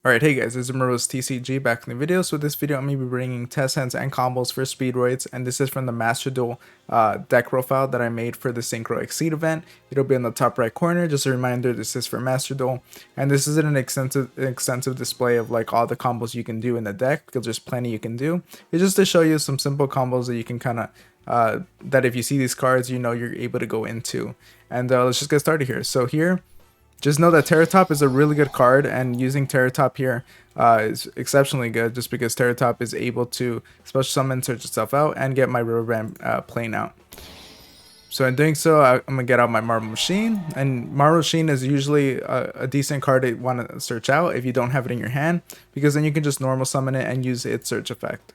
Alright, hey guys, this is Maro's TCG back in the video. So this video I'm going to be bringing test hands and combos for SPEEDROIDs, and this is from the Master Duel deck profile that I made for the SYNCHRO XYZ event. It'll be in the top right corner. Just a reminder, this is for Master Duel, and this isn't an extensive display of like all the combos you can do in the deck, because there's plenty you can do. It's just to show you some simple combos that you can kind of, that if you see these cards, you know you're able to go into. And let's just get started here. So here, just know that Terratop is a really good card, and using Terratop here is exceptionally good just because Terratop is able to special summon, search itself out, and get my River Band playing out. So in doing so, I'm going to get out my Marble Machine, and Marble Machine is usually a decent card to want to search out if you don't have it in your hand, because then you can just normal summon it and use its search effect.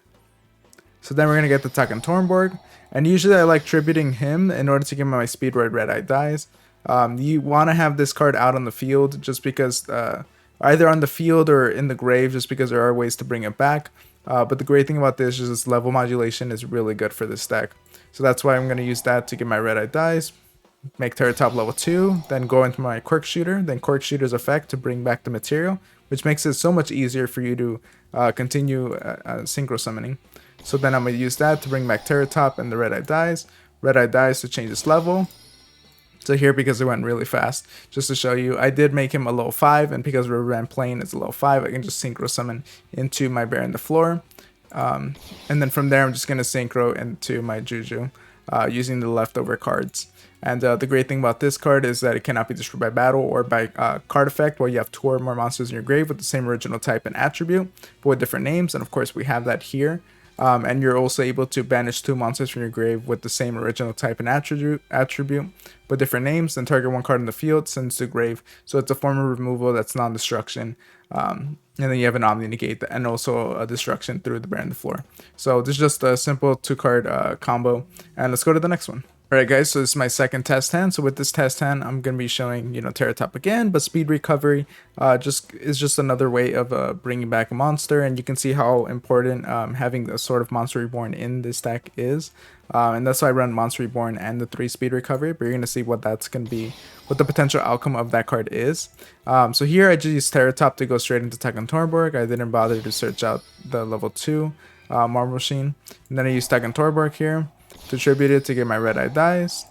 So then we're going to get the Taken Tornborg, and usually I like tributing him in order to get my SPEEDROID Red Eye dies. You want to have this card out on the field just because either on the field or in the grave, just because there are ways to bring it back. But the great thing about this is this level modulation is really good for this deck. So that's why I'm going to use that to get my Red Eye dies, make Terratop level 2, then go into my Quirk Shooter, then Quirk Shooter's effect to bring back the material, which makes it so much easier for you to continue synchro summoning. So then I'm going to use that to bring back Terratop and the Red Eye dies to change its level. So here, because it went really fast, just to show you, I did make him a level 5, and because River Band Plane is a level 5, I can just synchro summon into my Bear in the Floor. And then from there, I'm just going to synchro into my Yugioh using the leftover cards. And the great thing about this card is that it cannot be destroyed by battle or by card effect, while you have 2 or more monsters in your grave with the same original type and attribute, but with different names. And of course, we have that here. And you're also able to banish 2 monsters from your grave with the same original type and attribute, but different names, and target 1 card in the field, sends to grave. So it's a form of removal that's non-destruction. And then you have an Omni Negate and also a destruction through the Bear on the Floor. So this is just a simple 2-card combo. And let's go to the next one. Alright guys, so this is my second test hand. So with this test hand, I'm going to be showing, Terratop again, but Speed Recovery is just another way of bringing back a monster, and you can see how important having a sort of Monster Reborn in this deck is. And that's why I run Monster Reborn and the 3 Speed Recovery, but you're going to see what that's going to be, what the potential outcome of that card is. So here I just used Terratop to go straight into Taken Tornborg. I didn't bother to search out the level 2 Marble Machine. And then I used Taken Tornborg here to tribute it to get my Red Eye dies.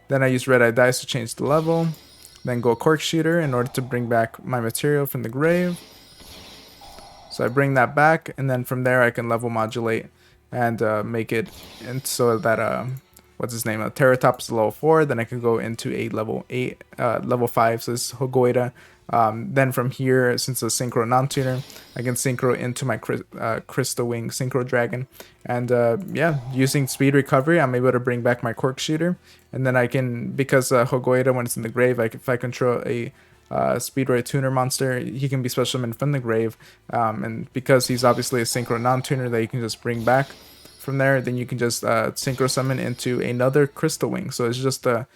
Then I use Red Eye dies to change the level. Then go Quirk Shooter in order to bring back my material from the grave. So I bring that back, and then from there I can level modulate and make it and so that what's his name? Terratop is level 4. Then I can go into a level 5. So this is Hogoida. Then from here, since it's a Synchro non-tuner, I can Synchro into my Crystal Wing Synchro Dragon. And yeah, using Speed Recovery, I'm able to bring back my Quirk Shooter. And then I can, because Hogoida, when it's in the grave, if I control a SPEEDROID tuner monster, he can be special summoned from the grave. And because he's obviously a Synchro non-tuner that you can just bring back from there, then you can just Synchro summon into another Crystal Wing. So it's just a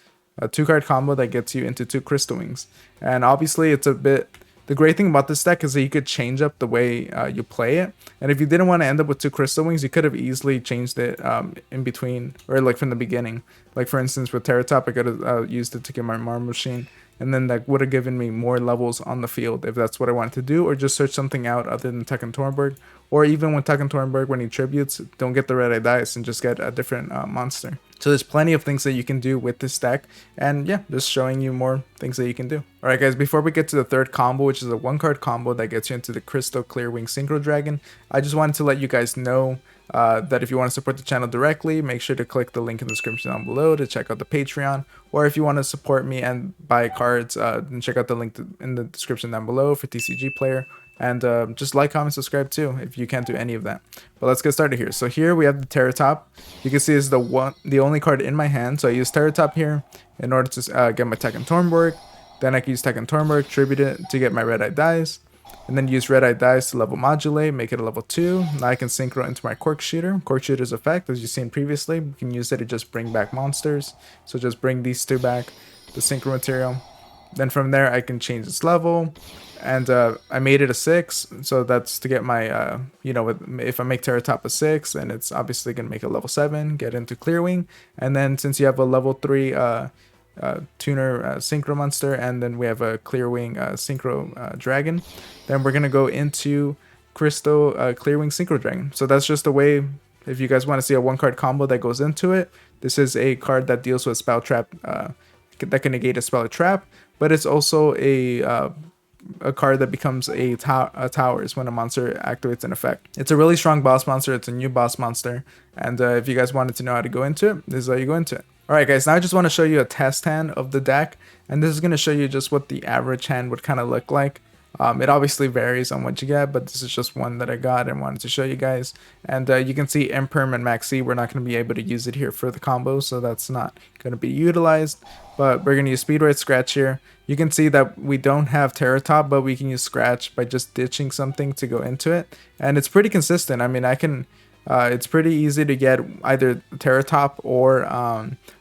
2-card combo that gets you into 2 Crystal Wings. And obviously it's a bit, the great thing about this deck is that you could change up the way you play it. And if you didn't want to end up with 2 Crystal Wings, you could have easily changed it in between, or like from the beginning. Like for instance with Terratop, I could have used it to get my Marble Machine, and then that would have given me more levels on the field if that's what I wanted to do, or just search something out other than Taken Tornborg. Or even with Taken Tornborg, when he tributes, don't get the Red Eye dice and just get a different monster. So there's plenty of things that you can do with this deck, and yeah, just showing you more things that you can do. Alright guys, before we get to the third combo, which is a 1-card combo that gets you into the Crystal Clear Wing Synchro Dragon, I just wanted to let you guys know that if you want to support the channel directly, make sure to click the link in the description down below to check out the Patreon. Or if you want to support me and buy cards, then check out the link in the description down below for TCG Player. And just like, comment, subscribe too if you can't do any of that. But let's get started here. So here we have the Terratop. You can see it's the only card in my hand. So I use Terratop here in order to get my Taken Tornborg. Then I can use Taken Tornborg, tribute it to get my Red Eye dies. And then use Red Eye dies to level modulate, make it a level 2. Now I can synchro into my Quirk Shooter. Quirk Shooter's effect, as you've seen previously, you can use it to just bring back monsters. So just bring these 2 back, the synchro material. Then from there I can change its level. And I made it a 6, so that's to get my, if I make Terratop a 6, then it's obviously going to make a level 7, get into Clear Wing. And then since you have a level 3 tuner Synchro monster, and then we have a Clearwing Synchro Dragon. Then we're gonna go into Crystal Clearwing Synchro Dragon. So that's just a way, if you guys want to see a 1-card combo that goes into it. This is a card that deals with spell trap, that can negate a spell or trap, but it's also a card that becomes a towers when a monster activates an effect. It's a really strong boss monster. It's a new boss monster, and if you guys wanted to know how to go into it, this is how you go into it. Alright guys, now I just want to show you a test hand of the deck, and this is going to show you just what the average hand would kind of look like. It obviously varies on what you get, but this is just one that I got and wanted to show you guys. And you can see Imperm and Maxi, we're not going to be able to use it here for the combo, so that's not going to be utilized. But we're going to use Speedroid Scratch here. You can see that we don't have Terra Top, but we can use Scratch by just ditching something to go into it. And it's pretty consistent. I mean, it's pretty easy to get either Terra Top or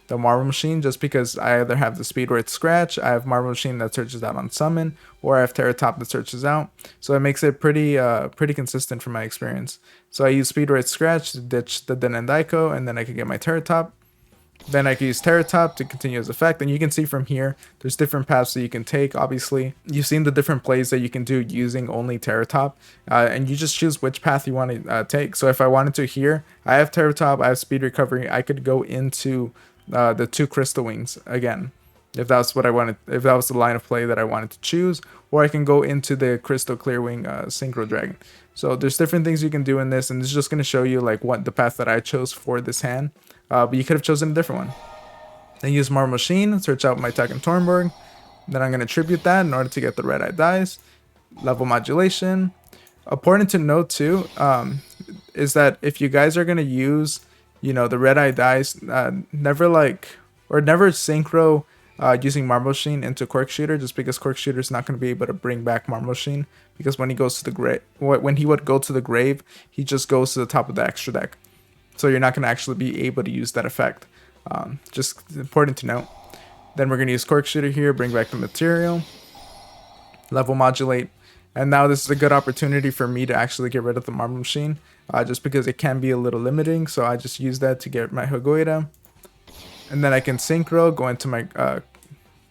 the Marble Machine, just because I either have the Speedroid Scratch, I have Marble Machine that searches out on summon, or I have Terra Top that searches out. So it makes it pretty consistent from my experience. So I use Speedroid Scratch to ditch the Den and Daiko, and then I can get my Terra Top. Then I can use Terra Top to continue his effect, and you can see from here, there's different paths that you can take. Obviously, you've seen the different plays that you can do using only Terra Top, and you just choose which path you want to take. So if I wanted to here, I have Terra Top, I have Speed Recovery, I could go into the 2 Crystal Wings again, if that's what I wanted, if that was the line of play that I wanted to choose, or I can go into the Crystal Clearwing Synchro Dragon. So there's different things you can do in this, and this is just going to show you like what the path that I chose for this hand. But you could have chosen a different one. Then use Marble Machine, search out my Tekken Tornborg. Then I'm going to tribute that in order to get the red eye dice. Level modulation. Important to note too, is that if you guys are going to use, you know, the red eye dice, never synchro using Marble Machine into Cork Shooter, just because Cork Shooter is not going to be able to bring back Marble Machine, because when he goes to the grave, when he would go to the grave, he just goes to the top of the extra deck. So you're not going to actually be able to use that effect. Just important to note. Then we're going to use Cork Shooter here, bring back the material, level modulate. And now this is a good opportunity for me to actually get rid of the Marble Machine, just because it can be a little limiting. So I just use that to get my Hogoida. And then I can Synchro, go into my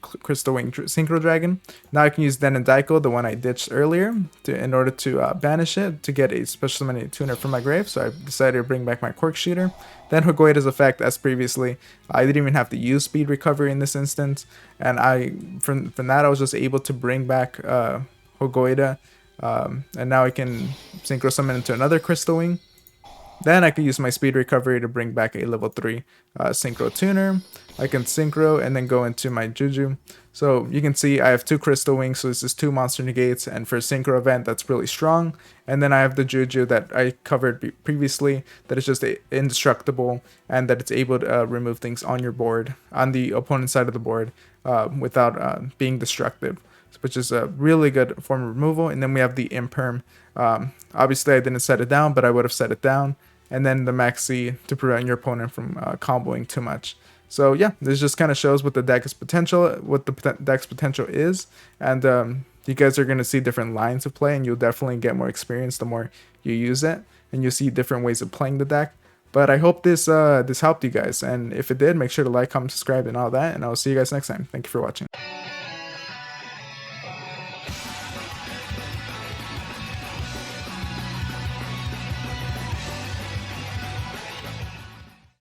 Crystal Wing Synchro Dragon. Now I can use Den and Daiko, the one I ditched earlier, in order to banish it, to get a special summon tuner from my grave. So I decided to bring back my Cork Shooter. Then Hogoida's effect, as previously, I didn't even have to use Speed Recovery in this instance, and from that I was just able to bring back Hogoida, and now I can Synchro Summon into another Crystal Wing. Then I can use my Speed Recovery to bring back a level 3 Synchro Tuner. I can Synchro and then go into my Juju. So you can see I have 2 Crystal Wings, so this is 2 Monster Negates, and for Synchro event that's really strong. And then I have the Juju that I covered previously, that is just indestructible, and that it's able to remove things on your board, on the opponent's side of the board, without being destructive, which is a really good form of removal. And then we have the Imperm. Obviously I didn't set it down, but I would have set it down. And then the Maxi to prevent your opponent from comboing too much. So yeah, this just kind of shows what the deck's potential is, and you guys are going to see different lines of play, and you'll definitely get more experience the more you use it, and you'll see different ways of playing the deck. But I hope this helped you guys, and if it did, make sure to like, comment, subscribe, and all that, and I'll see you guys next time. Thank you for watching.